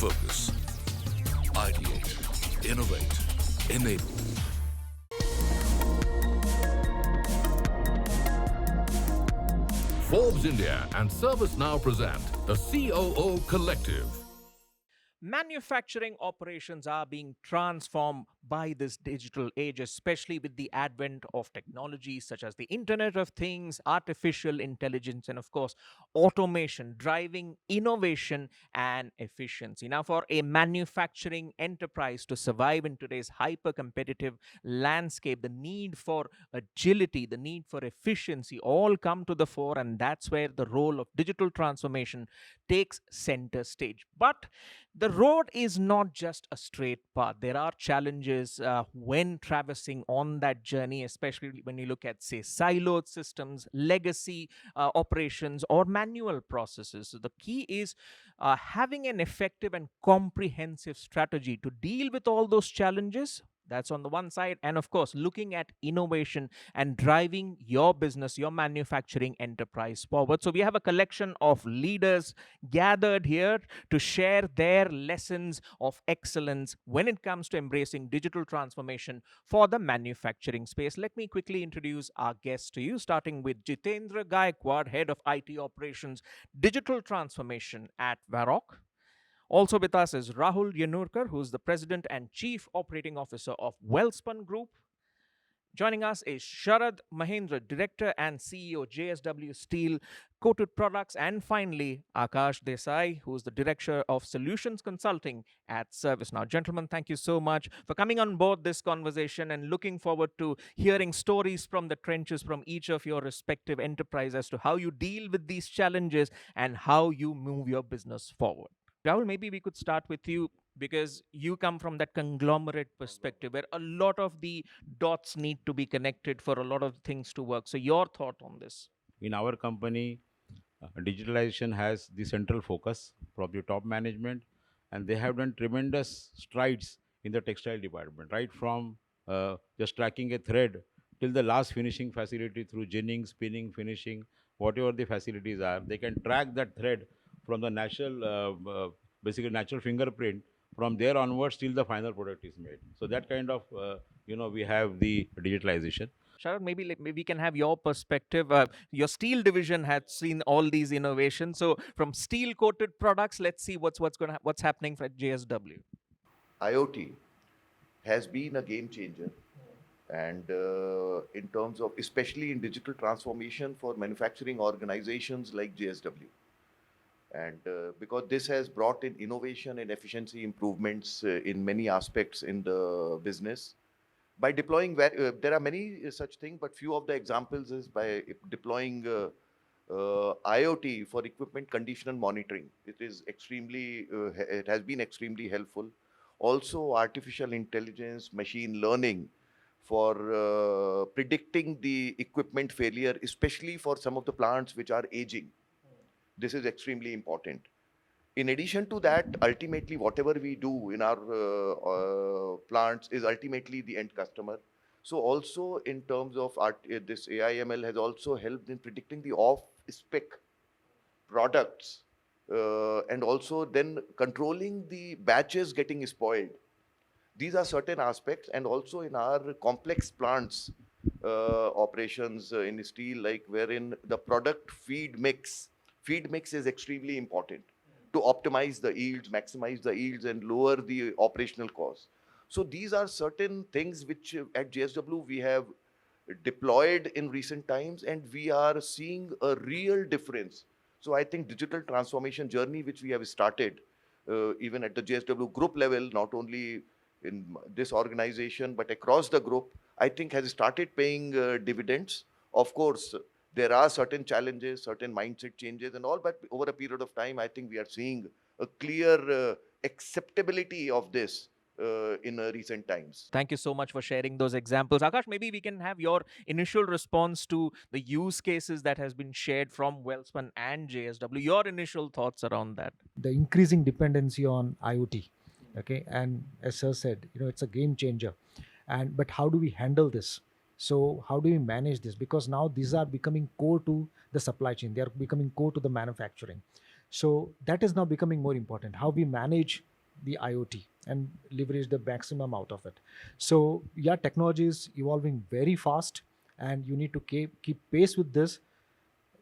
focus. Ideate, innovate, enable. Forbes India and ServiceNow present the COO Collective. Manufacturing operations are being transformed by this digital age, especially with the advent of technologies such as the Internet of Things, artificial intelligence, and of course, automation, driving innovation and efficiency. Now, for a manufacturing enterprise to survive in today's hyper competitive landscape, the need for agility, the need for efficiency all come to the fore, and that's where the role of digital transformation takes center stage. But the road is not just a straight path. There are challenges when traversing on that journey, especially when you look at, say, siloed systems, legacy operations, or manual processes. So the key is having an effective and comprehensive strategy to deal with all those challenges. That's on the one side. And of course, looking at innovation and driving your business, your manufacturing enterprise forward. So we have a collection of leaders gathered here to share their lessons of excellence when it comes to embracing digital transformation for the manufacturing space. Let me quickly introduce our guests to you, starting with Jitendra Gaikwad, Head of IT Operations, Digital Transformation at Varroc. Also with us is Rahul Yanurkar, who's the President and Chief Operating Officer of Wellspun Group. Joining us is Sharad Mahendra, Director and CEO, JSW Steel Coated Products. And finally, Akash Desai, who's the Director of Solutions Consulting at ServiceNow. Gentlemen, thank you so much for coming on board this conversation and looking forward to hearing stories from the trenches from each of your respective enterprises as to how you deal with these challenges and how you move your business forward. Rahul, maybe we could start with you because you come from that conglomerate perspective where a lot of the dots need to be connected for a lot of things to work. So, your thought on this? In our company, digitalization has the central focus from the top management, and they have done tremendous strides in the textile department, right from just tracking a thread till the last finishing facility through ginning, spinning, finishing, whatever the facilities are. They can track that thread from the natural, basically natural fingerprint. From there onwards, till the final product is made. So that kind of, we have the digitalization. Sharad, maybe we can have your perspective. Your steel division had seen all these innovations. So, from steel coated products, let's see what's happening at JSW. IoT has been a game changer, and in terms of, especially in digital transformation for manufacturing organizations like JSW. And because this has brought in innovation and efficiency improvements in many aspects in the business. By deploying, there are many such things, but few of the examples is by deploying IoT for equipment condition and monitoring. It has been extremely helpful. Also, artificial intelligence, machine learning for predicting the equipment failure, especially for some of the plants which are aging. This is extremely important. In addition to that, ultimately, whatever we do in our plants is ultimately the end customer. So also in terms of this AI/ML has also helped in predicting the off-spec products and also then controlling the batches getting spoiled. These are certain aspects, and also in our complex plants operations in steel, like wherein the product feed mix is extremely important to optimize the yields, maximize the yields, and lower the operational costs. So these are certain things which at JSW we have deployed in recent times, and we are seeing a real difference. So I think digital transformation journey which we have started, even at the JSW group level, not only in this organization but across the group, I think has started paying dividends. Of course, there are certain challenges, certain mindset changes and all, but over a period of time, I think we are seeing a clear acceptability of this in recent times. Thank you so much for sharing those examples. Akash, maybe we can have your initial response to the use cases that has been shared from Wellspun and JSW. Your initial thoughts around that. The increasing dependency on IoT, okay, and as Sir said, it's a game changer. But how do we handle this? So how do we manage this? Because now these are becoming core to the supply chain. They are becoming core to the manufacturing. So that is now becoming more important. How we manage the IoT and leverage the maximum out of it. So yeah, technology is evolving very fast, and you need to keep pace with this,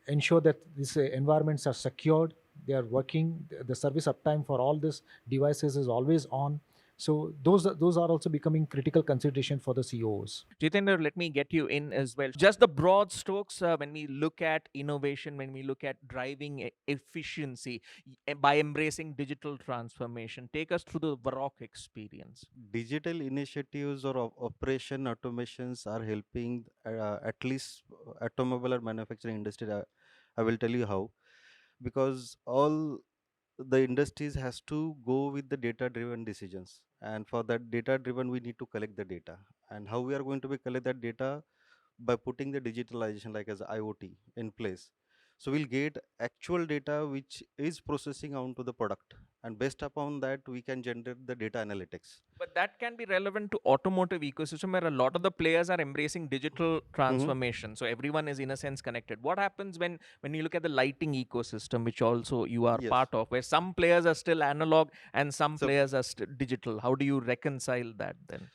ensure that these environments are secured, they are working, the service uptime for all these devices is always on. So those are also becoming critical consideration for the CEOs. Jitendra, let me get you in as well. Just the broad strokes when we look at innovation, when we look at driving efficiency by embracing digital transformation, take us through the Varrock experience. Digital initiatives or operation automations are helping at least automobile or manufacturing industry. I will tell you how, because all the industries has to go with the data driven decisions, and for that data driven we need to collect the data. And how we are going to be collect that data? By putting the digitalization like as IoT in place. So we'll get actual data which is processing onto the product, and based upon that we can generate the data analytics. But that can be relevant to automotive ecosystem where a lot of the players are embracing digital Mhm. transformation. So everyone is in a sense connected. What happens when you look at the lighting ecosystem, which also you are Yes. part of, where some players are still analog and some So players are still digital? How do you reconcile that then?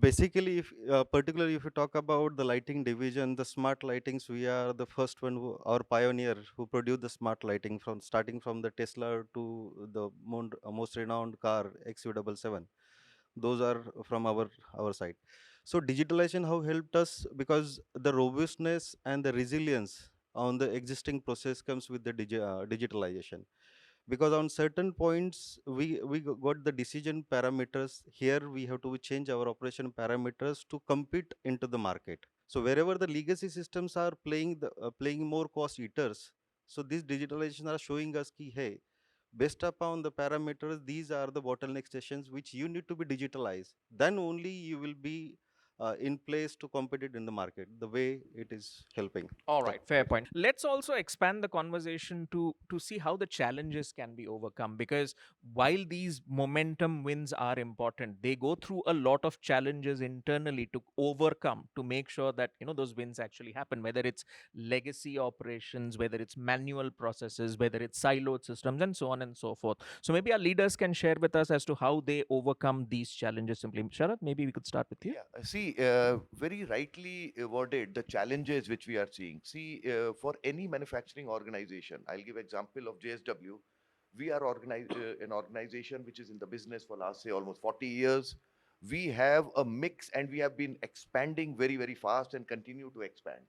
basically, if particularly if you talk about the lighting division, the smart lightings, we are the first one who, our pioneer who produced the smart lighting from starting from the Tesla to the most renowned car XU77. Those are from our side. So digitalization how helped us, because the robustness and the resilience on the existing process comes with the digitalization. Because on certain points we got the decision parameters, here we have to change our operation parameters to compete into the market. So wherever the legacy systems are playing more cost eaters, so these digitalization are showing us ki, hey, based upon the parameters, these are the bottleneck stations which you need to be digitalized, then only you will be in place to compete it in the market the way it is helping. All Yeah. right, fair point. Let's also expand the conversation to see how the challenges can be overcome, because while these momentum wins are important, they go through a lot of challenges internally to overcome to make sure that those wins actually happen, whether it's legacy operations, whether it's manual processes, whether it's siloed systems, and so on and so forth. So maybe our leaders can share with us as to how they overcome these challenges simply. Sharat, maybe we could start with you. Yeah, see, very rightly worded the challenges which we are seeing. See, for any manufacturing organization, I'll give example of JSW. We are an organization which is in the business for last say almost 40 years. We have a mix, and we have been expanding very very fast and continue to expand.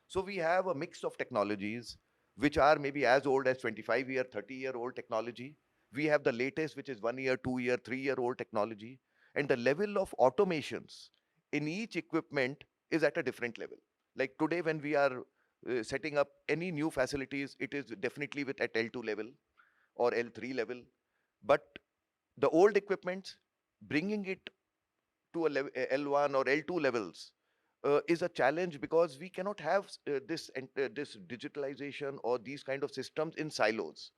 So we have a mix of technologies which are maybe as old as 25-year, 30-year-old technology. We have the latest, which is 1 year, 2 year, 3-year-old technology, and the level of automations in each equipment is at a different level. Like today, when we are setting up any new facilities, it is definitely with at L2 level or L3 level. But the old equipment, bringing it to a L1 or L2 levels is a challenge, because we cannot have this digitalization or these kind of systems in silos.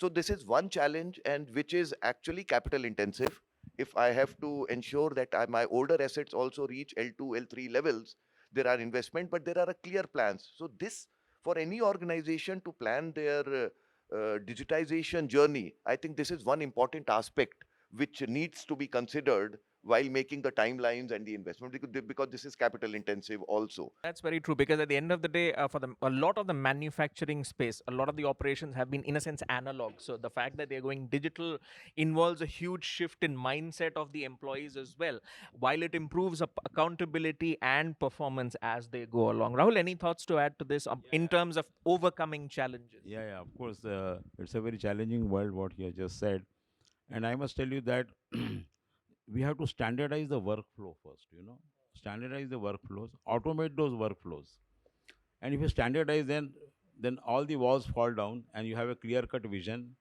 So this is one challenge, and which is actually capital intensive. If I have to ensure that my older assets also reach L2, L3 levels, there are investment, but there are a clear plans. So this, for any organization to plan their digitization journey, I think this is one important aspect which needs to be considered while making the timelines and the investment, because this is capital intensive also. That's very true, because at the end of the day, for a lot of the manufacturing space, a lot of the operations have been, in a sense, analog. So the fact that they're going digital involves a huge shift in mindset of the employees as well, while it improves accountability and performance as they go along. Rahul, any thoughts to add to this in terms of overcoming challenges? Yeah, of course. It's a very challenging world, what you have just said. And I must tell you that we have to standardize the workflow first, standardize the workflows, automate those workflows. And if you standardize, then all the walls fall down and you have a clear cut vision.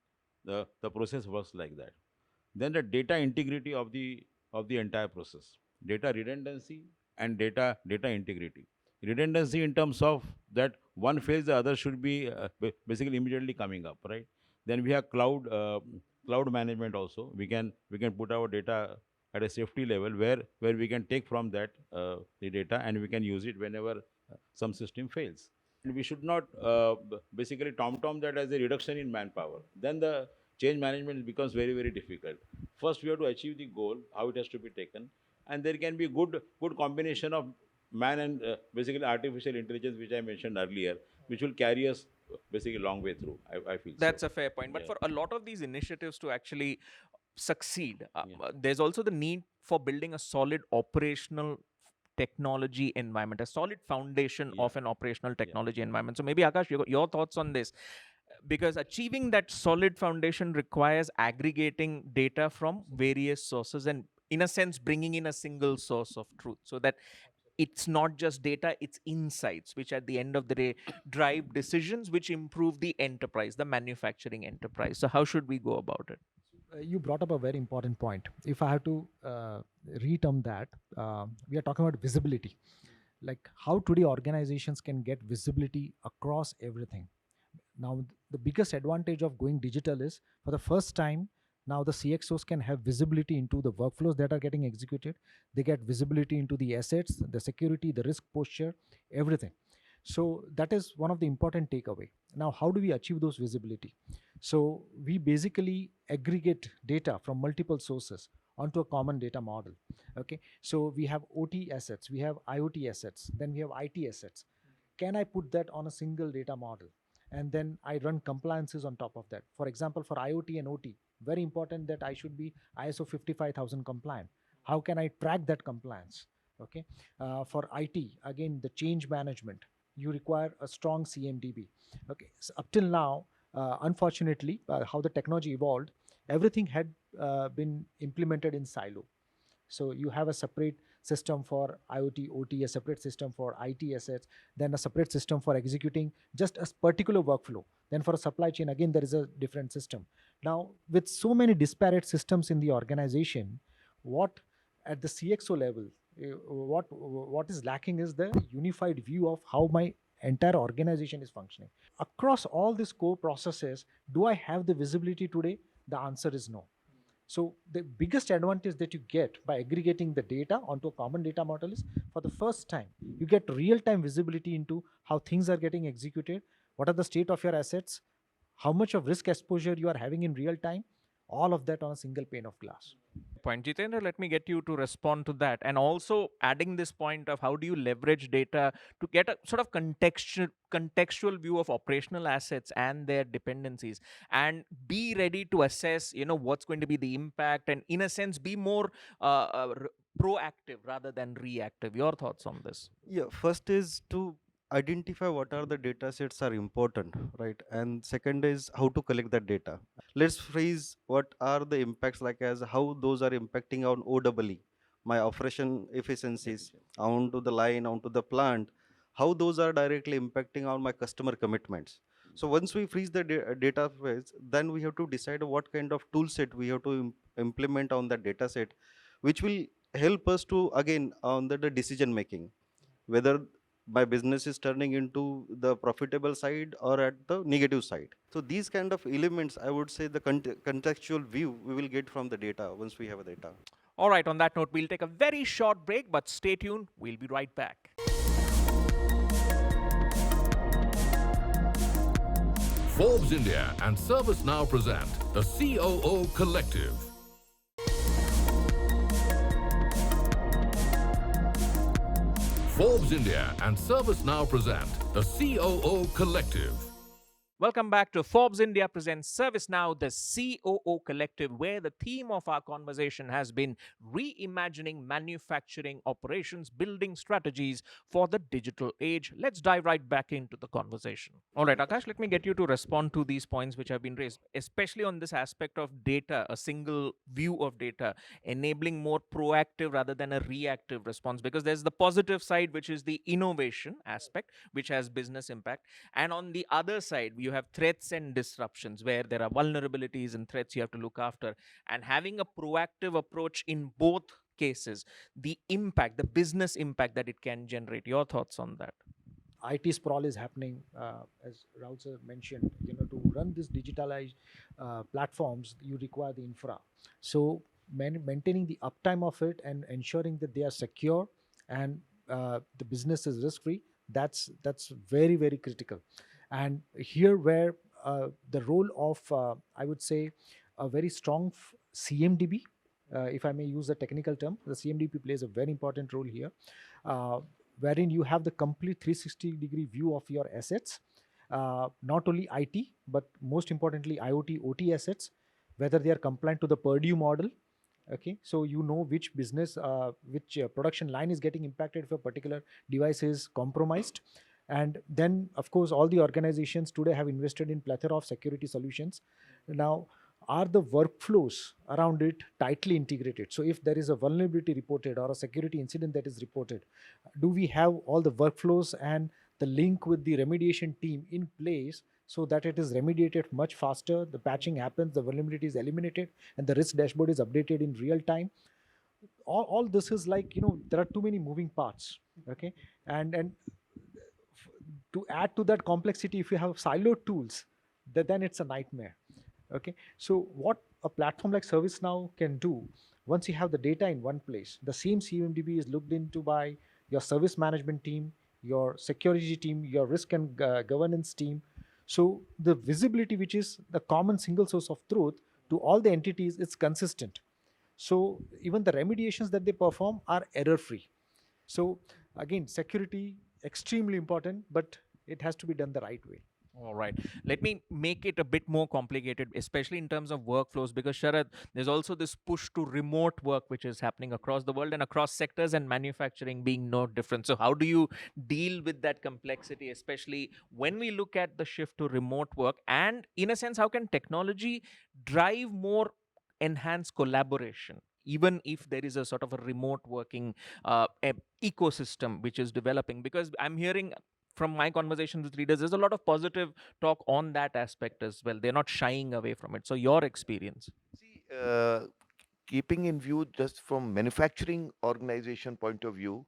The process works like that. Then the data integrity of the entire process, data redundancy and data integrity. Redundancy in terms of that one fails, the other should be basically immediately coming up, right? Then we have cloud management also. We can put our data at a safety level where we can take from that the data, and we can use it whenever some system fails. And we should not basically tom that as a reduction in manpower. Then the change management becomes very very difficult. First, we have to achieve the goal, how it has to be taken, and there can be good combination of man and basically artificial intelligence, which I mentioned earlier, which will carry us basically a long way through. I feel That's so. a fair point. But Yeah. for a lot of these initiatives to actually succeed, Yeah. there's also the need for building a solid operational technology environment, a solid foundation Yeah. of an operational Yeah. technology environment. So maybe Akash, your thoughts on this, because achieving that solid foundation requires aggregating data from various sources and in a sense bringing in a single source of truth, so that it's not just data, it's insights which at the end of the day drive decisions which improve the enterprise, the manufacturing enterprise. So how should we go about it? You brought up a very important point. If I have to reterm that, we are talking about visibility. Like how today organizations can get visibility across everything. Now, the biggest advantage of going digital is for the first time, now the CXOs can have visibility into the workflows that are getting executed. They get visibility into the assets, the security, the risk posture, everything. So that is one of the important takeaway. Now, how do we achieve those visibility? So we basically aggregate data from multiple sources onto a common data model. Okay, so we have OT assets, we have IoT assets, then we have IT assets. Can I put that on a single data model? And then I run compliances on top of that. For example, for IoT and OT, very important that I should be ISO 55000 compliant. How can I track that compliance? Okay, for IT, again, the change management, you require a strong CMDB. Okay, so up till now, unfortunately, how the technology evolved, everything had been implemented in silo. So you have a separate system for IoT, OT, a separate system for IT assets, then a separate system for executing just a particular workflow. Then for a supply chain, again, there is a different system. Now, with so many disparate systems in the organization, what at the CXO level, what is lacking is the unified view of how my entire organization is functioning. Across all these core processes, do I have the visibility today? The answer is no. So the biggest advantage that you get by aggregating the data onto a common data model is, for the first time, you get real-time visibility into how things are getting executed, what are the state of your assets, how much of risk exposure you are having in real time, all of that on a single pane of glass. Point, Jitendra, let me get you to respond to that, and also adding this point of how do you leverage data to get a sort of contextual view of operational assets and their dependencies, and be ready to assess, what's going to be the impact, and in a sense be more proactive rather than reactive. Your thoughts on this? Yeah, first is to identify what are the data sets are important, right? And second is how to collect that data. Let's phrase what are the impacts, like as how those are impacting on OEE, my operation efficiencies, onto the line, onto the plant, how those are directly impacting on my customer commitments. So once we freeze the data phase, then we have to decide what kind of tool set we have to implement on that data set, which will help us to again on the decision making, whether my business is turning into the profitable side or at the negative side. So these kind of elements, I would say the contextual view we will get from the data once we have the data. All right, on that note, we'll take a very short break, but stay tuned. We'll be right back. Forbes India and ServiceNow present the COO Collective. Forbes India and ServiceNow present the COO Collective. Welcome back to Forbes India presents ServiceNow, the COO Collective, where the theme of our conversation has been reimagining manufacturing operations, building strategies for the digital age. Let's dive right back into the conversation. All right, Akash, let me get you to respond to these points which have been raised, especially on this aspect of data, a single view of data, enabling more proactive rather than a reactive response, because there's the positive side, which is the innovation aspect, which has business impact. And on the other side, you have threats and disruptions where there are vulnerabilities and threats you have to look after. And having a proactive approach in both cases, the impact, the business impact that it can generate. Your thoughts on that? IT sprawl is happening, as Raul sir mentioned. To run these digitalized platforms, you require the infra. So maintaining the uptime of it and ensuring that they are secure and the business is risk free. That's very, very critical. And here where the role of I would say a very strong CMDB, if I may use the technical term. The CMDB plays a very important role here, uh, wherein you have the complete 360-degree view of your assets, not only IT, but most importantly IoT, OT assets, whether they are compliant to the Purdue model. Okay, so you know which business, which production line is getting impacted if a particular device is compromised. And then, of course, all the organizations today have invested in plethora of security solutions. Now, are the workflows around it tightly integrated? So if there is a vulnerability reported or a security incident that is reported, do we have all the workflows and the link with the remediation team in place so that it is remediated much faster, the patching happens, the vulnerability is eliminated, and the risk dashboard is updated in real time? All this is like, there are too many moving parts. Okay, and to add to that complexity, if you have siloed tools, then it's a nightmare. Okay, so what a platform like ServiceNow can do, once you have the data in one place, the same CMDB is looked into by your service management team, your security team, your risk and governance team. So the visibility, which is the common single source of truth to all the entities, it's consistent. So even the remediations that they perform are error free. So again, security extremely important, but it has to be done the right way. All right. Let me make it a bit more complicated, especially in terms of workflows, because Sharad, there's also this push to remote work, which is happening across the world and across sectors, and manufacturing being no different. So, how do you deal with that complexity, especially when we look at the shift to remote work? And in a sense, how can technology drive more enhanced collaboration? Even if there is a sort of a remote working ecosystem which is developing, because I'm hearing from my conversations with leaders, there's a lot of positive talk on that aspect as well. They're not shying away from it. So, your experience? See, keeping in view just from manufacturing organization point of view,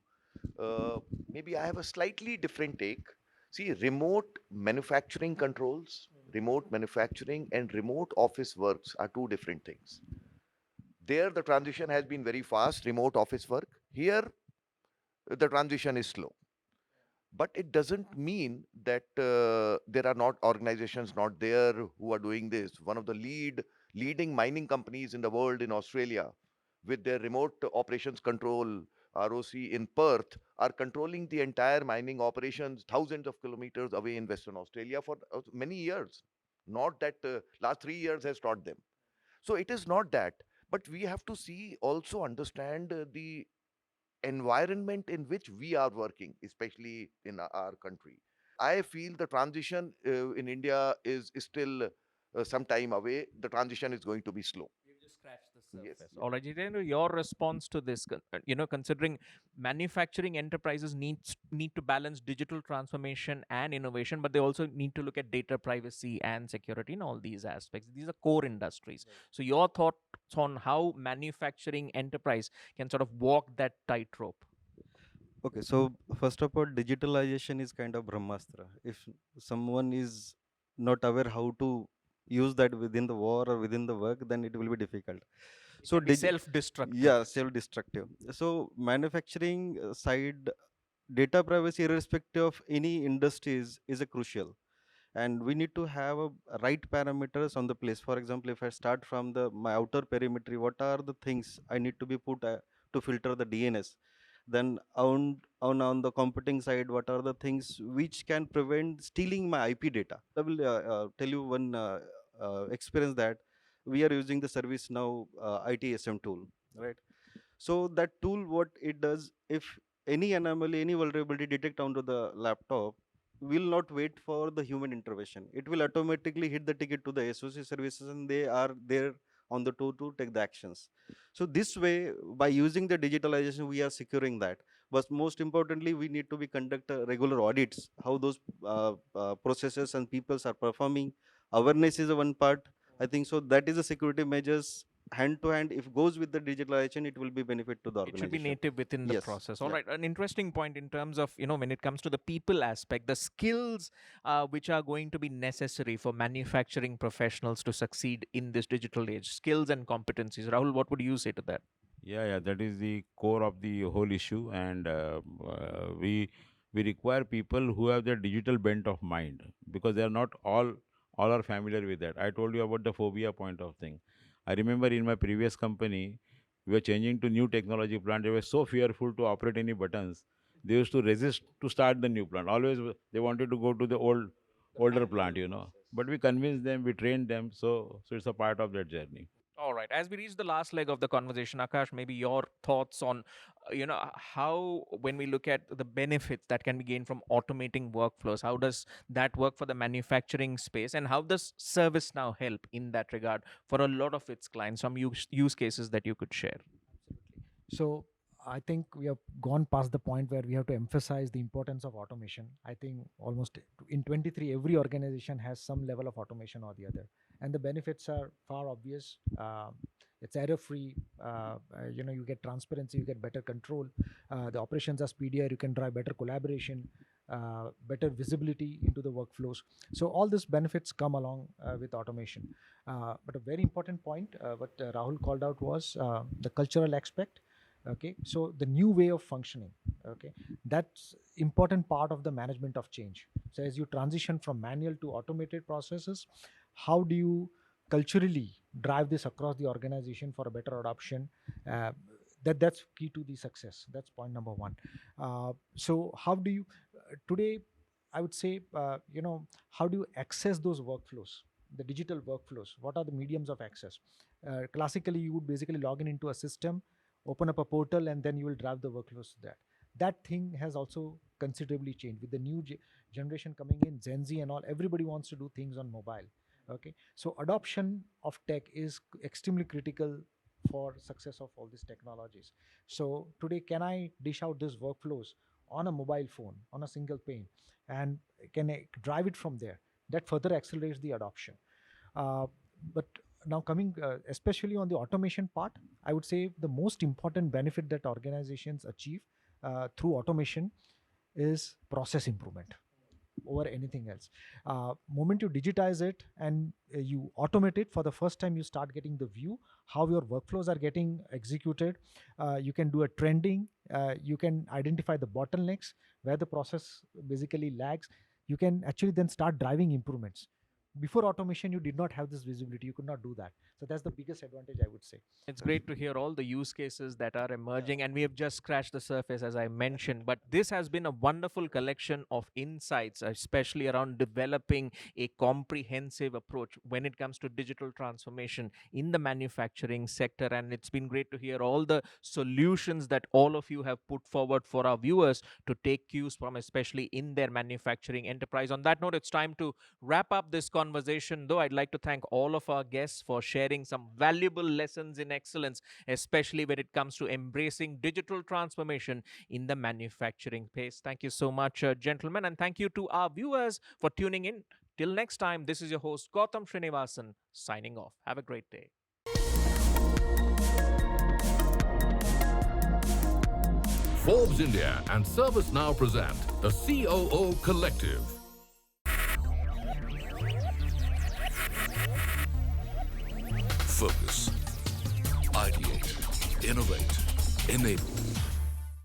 maybe I have a slightly different take. See, remote manufacturing controls, remote manufacturing and remote office works are two different things. There, the transition has been very fast, remote office work. Here, the transition is slow. But it doesn't mean that there are not organizations not there who are doing this. One of the leading mining companies in the world in Australia, with their remote operations control ROC in Perth, are controlling the entire mining operations thousands of kilometers away in Western Australia for many years. Not that last 3 years has taught them. So it is not that, but we have to see, also understand the environment in which we are working, especially in our country. I feel the transition in India is still some time away. The transition is going to be slow. We've just scratched the Yes, surface. yes. All right, Jitendra, your response to this, considering manufacturing enterprises need to balance digital transformation and innovation, but they also need to look at data privacy and security in all these aspects. These are core industries. Right. So, your thoughts on how manufacturing enterprise can sort of walk that tightrope? Okay, so first of all, digitalization is kind of Brahmastra. If someone is not aware how to use that within the war or within the work, then it will be difficult. It So, can be self-destructive. yeah, self-destructive. So, manufacturing side, data privacy, irrespective of any industries, is a crucial. And we need to have a right parameters on the place. For example, if I start from the my outer perimeter, what are the things I need to be put to filter the DNS? Then on the computing side, what are the things which can prevent stealing my IP data? I will tell you one experience that we are using the ServiceNow ITSM tool, right? So that tool, what it does, if any anomaly, any vulnerability detect onto the laptop, will not wait for the human intervention. It will automatically hit the ticket to the SOC services, and they are there on the to take the actions. So this way, by using the digitalization, we are securing that. But most importantly, we need to be conduct regular audits, how those processes and peoples are performing. Awareness is a one part. I think so. That is the security measures hand to hand. If goes with the digitalization, it will be benefit to the It should be organization. native within the Yes. process. All Yeah. right, an interesting point in terms of, when it comes to the people aspect, the skills which are going to be necessary for manufacturing professionals to succeed in this digital age, skills and competencies. Rahul, what would you say to that? Yeah, that is the core of the whole issue, and we require people who have the digital bent of mind, because they are not all are familiar with that. I told you about the phobia point of thing. I remember in my previous company, we were changing to new technology plant. They were so fearful to operate any buttons. They used to resist to start the new plant. Always they wanted to go to the older plant, you know. But we convinced them, we trained them, so it's a part of that journey. All right. As we reach the last leg of the conversation, Akash, maybe your thoughts on, how when we look at the benefits that can be gained from automating workflows, how does that work for the manufacturing space, and how does ServiceNow help in that regard for a lot of its clients? Some use cases that you could share. So I think we have gone past the point where we have to emphasize the importance of automation. I think almost in 23, every organization has some level of automation or the other, and the benefits are far obvious. It's error-free. You get transparency, you get better control. The operations are speedier. You can drive better collaboration, better visibility into the workflows. So all these benefits come along with automation. But a very important point, what Rahul called out was the cultural aspect. Okay, so the new way of functioning, okay, that's important part of the management of change. So as you transition from manual to automated processes, how do you culturally drive this across the organization for a better adoption? That's key to the success. That's point number one. So how do you today, I would say, how do you access those workflows, the digital workflows? What are the mediums of access? Classically, you would basically log in into a system, open up a portal, and then you will drive the workflows to that. That thing has also considerably changed with the new generation coming in, Gen Z and all. Everybody wants to do things on mobile. Okay, so adoption of tech is extremely critical for success of all these technologies. So today, can I dish out these workflows on a mobile phone, on a single pane, and can I drive it from there? That further accelerates the adoption. But now coming especially on the automation part, I would say the most important benefit that organizations achieve through automation is process improvement over anything else. Moment you digitize it and you automate it, for the first time you start getting the view how your workflows are getting executed. You can do a trending. You can identify the bottlenecks where the process basically lags. You can actually then start driving improvements. Before automation, you did not have this visibility. You could not do that. So that's the biggest advantage, I would say. It's great to hear all the use cases that are emerging, and we have just scratched the surface, as I mentioned. But this has been a wonderful collection of insights, especially around developing a comprehensive approach when it comes to digital transformation in the manufacturing sector. And it's been great to hear all the solutions that all of you have put forward for our viewers to take cues from, especially in their manufacturing enterprise. On that note, it's time to wrap up this conversation, though I'd like to thank all of our guests for sharing some valuable lessons in excellence, especially when it comes to embracing digital transformation in the manufacturing space. Thank you so much, gentlemen, and thank you to our viewers for tuning in. Till next time, this is your host, Gautam Srinivasan, signing off. Have a great day. Forbes India and ServiceNow present the COO Collective. Focus, ideate, innovate, enable.